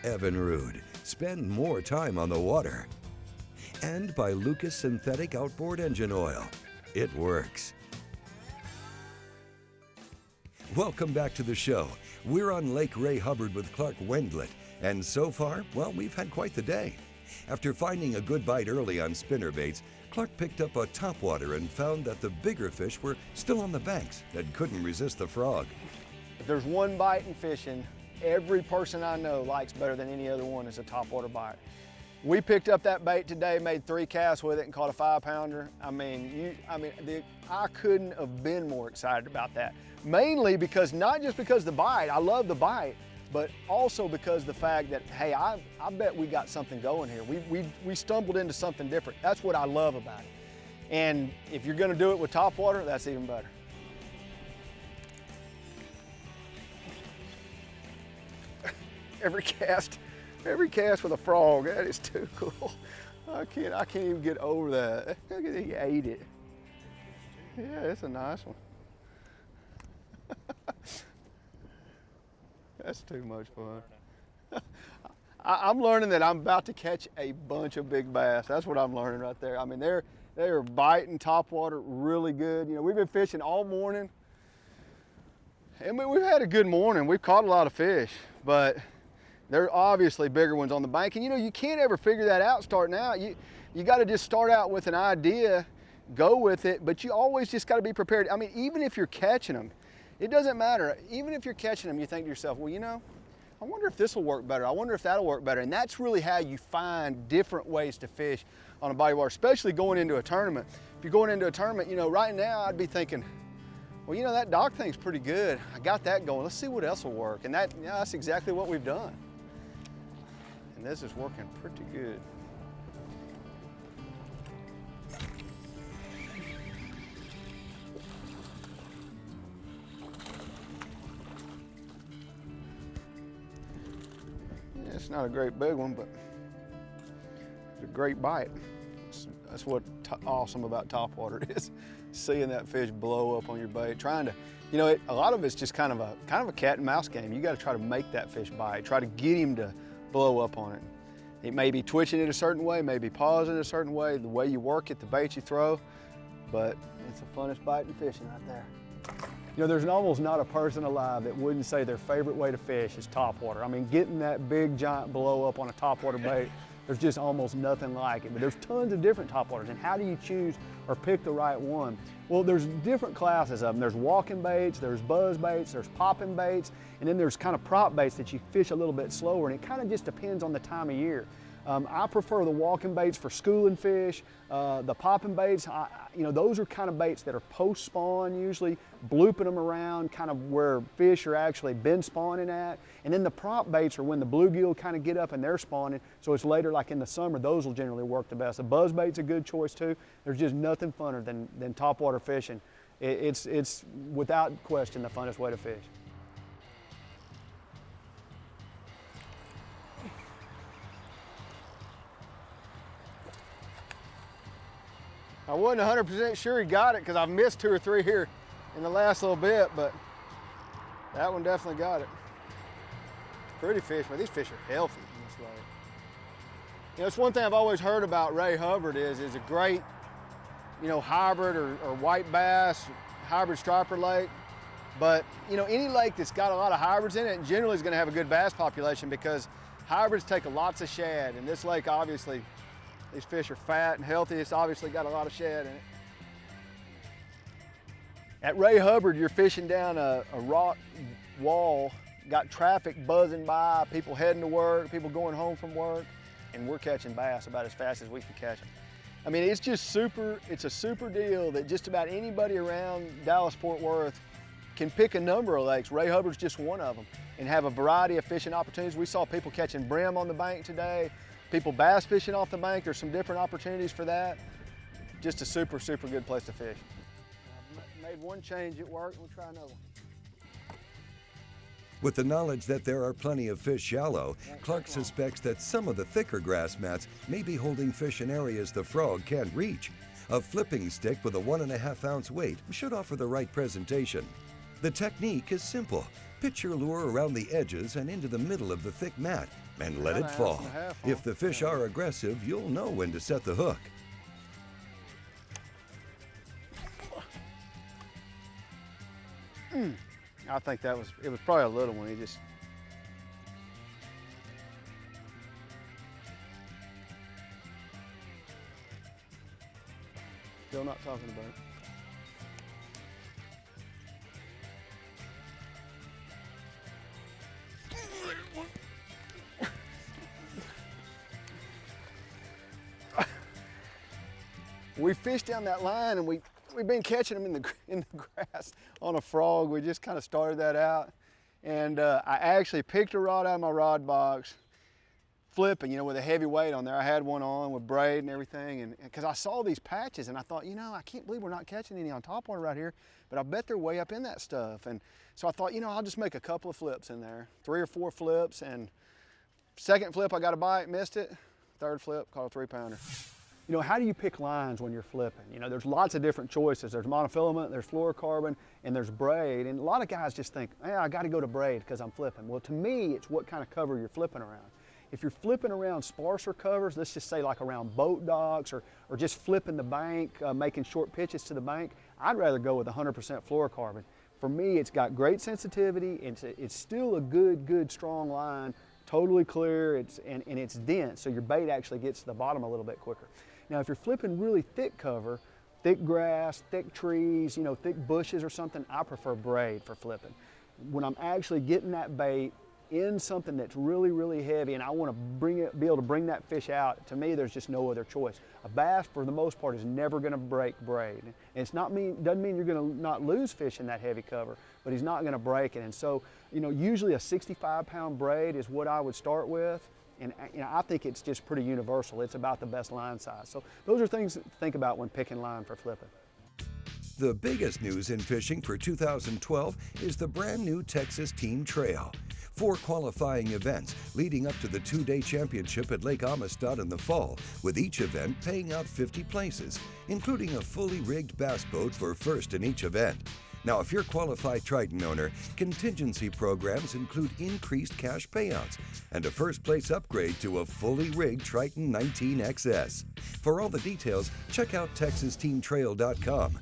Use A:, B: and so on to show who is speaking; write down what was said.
A: Evinrude, spend more time on the water. And by Lucas Synthetic Outboard Engine Oil. It works. Welcome back to the show. We're on Lake Ray Hubbard with Clark Wendlandt, and so far, well, we've had quite the day. After finding a good bite early on spinnerbaits, Clark picked up a topwater and found that the bigger fish were still on the banks and couldn't resist the frog.
B: If there's one bite in fishing, every person I know likes better than any other one is a topwater bite. We picked up that bait today, made 3 casts with it and caught a 5-pounder. I couldn't have been more excited about that. Mainly because, not just because the bite, I love the bite, but also because the fact that, hey, I bet we got something going here. We stumbled into something different. That's what I love about it. And if you're gonna do it with topwater, that's even better. Every cast with a frog, that is too cool. I can't even get over that. Look at, he ate it. Yeah, it's a nice one. That's too much fun. I'm learning that I'm about to catch a bunch of big bass. That's what I'm learning right there. I mean, they are biting topwater really good. You know, we've been fishing all morning. And we've had a good morning. We've caught a lot of fish, but there are obviously bigger ones on the bank. And you know, you can't ever figure that out starting out. You got to just start out with an idea, go with it, but you always just got to be prepared. I mean, even if you're catching them, it doesn't matter. Even if you're catching them, you think to yourself, well, you know, I wonder if this will work better. I wonder if that'll work better. And that's really how you find different ways to fish on a body of water, especially going into a tournament. If you're going into a tournament, you know, right now I'd be thinking, well, you know, that dock thing's pretty good. I got that going. Let's see what else will work. And that's exactly what we've done. And this is working pretty good. Yeah, it's not a great big one, but it's a great bite. That's what awesome about topwater is, seeing that fish blow up on your bait. Trying to, you know, a lot of it's just kind of a cat and mouse game. You got to try to make that fish bite. Try to get him to blow up on it. It may be twitching it a certain way, maybe pausing it a certain way, the way you work it, the bait you throw, but it's the funnest bite in fishing right there. You know, there's almost not a person alive that wouldn't say their favorite way to fish is topwater. I mean, getting that big giant blow up on a topwater bait, there's just almost nothing like it. But there's tons of different topwaters, and how do you choose or pick the right one? Well, there's different classes of them. There's walking baits, there's buzz baits, there's popping baits, and then there's kind of prop baits that you fish a little bit slower, and it kind of just depends on the time of year. I prefer the walking baits for schooling fish. The popping baits, you know, those are kind of baits that are post-spawn usually, blooping them around kind of where fish are actually been spawning at. And then the prop baits are when the bluegill kind of get up and they're spawning, so it's later like in the summer, those will generally work the best. The buzz bait's a good choice too. There's just nothing funner than topwater fishing. It's without question the funnest way to fish. I wasn't 100% sure he got it because I've missed 2 or 3 here in the last little bit, but that one definitely got it. Pretty fish, but these fish are healthy in this lake. You know, it's one thing I've always heard about Ray Hubbard is a great, you know, hybrid or white bass, hybrid striper lake. But, you know, any lake that's got a lot of hybrids in it generally is going to have a good bass population because hybrids take lots of shad, and this lake obviously, these fish are fat and healthy. It's obviously got a lot of shad in it. At Ray Hubbard, you're fishing down a rock wall, got traffic buzzing by, people heading to work, people going home from work, and we're catching bass about as fast as we can catch them. I mean, it's just it's a super deal that just about anybody around Dallas-Fort Worth can pick a number of lakes. Ray Hubbard's just one of them, and have a variety of fishing opportunities. We saw people catching brim on the bank today, people bass fishing off the bank. There's some different opportunities for that. Just a super, super good place to fish. I've made one change, it worked, we'll try another one.
A: With the knowledge that there are plenty of fish shallow, Clark suspects that some of the thicker grass mats may be holding fish in areas the frog can't reach. A flipping stick with a 1.5-ounce weight should offer the right presentation. The technique is simple. Pitch your lure around the edges and into the middle of the thick mat and let
B: About
A: it
B: an
A: fall.
B: ounce and a half
A: If
B: on.
A: the fish are aggressive, you'll know when to set the hook.
B: I think it was probably a little one. He just. Still not talking about it. We fished down that line, and we've been catching them in the grass on a frog. We just kind of started that out, and I actually picked a rod out of my rod box, flipping, with a heavy weight on there. I had one on with braid and everything, and because I saw these patches, and I thought, I can't believe we're not catching any on topwater right here, but I bet they're way up in that stuff. And so I thought, I'll just make a couple of flips in there, 3 or 4 flips, and second flip I got a bite, missed it. Third flip, caught a 3-pounder. How do you pick lines when you're flipping? There's lots of different choices. There's monofilament, there's fluorocarbon, and there's braid. And a lot of guys just think, I got to go to braid because I'm flipping. Well, to me, it's what kind of cover you're flipping around. If you're flipping around sparser covers, let's just say like around boat docks or just flipping the bank, making short pitches to the bank, I'd rather go with 100% fluorocarbon. For me, it's got great sensitivity. It's still a good, strong line, totally clear, and it's dense, so your bait actually gets to the bottom a little bit quicker. Now, if you're flipping really thick cover, thick grass, thick trees, thick bushes or something, I prefer braid for flipping. When I'm actually getting that bait in something that's really heavy and I want to be able to bring that fish out, to me, there's just no other choice. A bass, for the most part, is never going to break braid. And doesn't mean you're going to not lose fish in that heavy cover, but he's not going to break it. And so, usually a 65-pound braid is what I would start with. And I think it's just pretty universal. It's about the best line size. So those are things to think about when picking line for flipping.
A: The biggest news in fishing for 2012 is the brand new Texas Team Trail. 4 qualifying events leading up to the 2-day championship at Lake Amistad in the fall, with each event paying out 50 places, including a fully rigged bass boat for first in each event. Now, if you're a qualified Triton owner, contingency programs include increased cash payouts and a first-place upgrade to a fully rigged Triton 19XS. For all the details, check out TexasTeamTrail.com.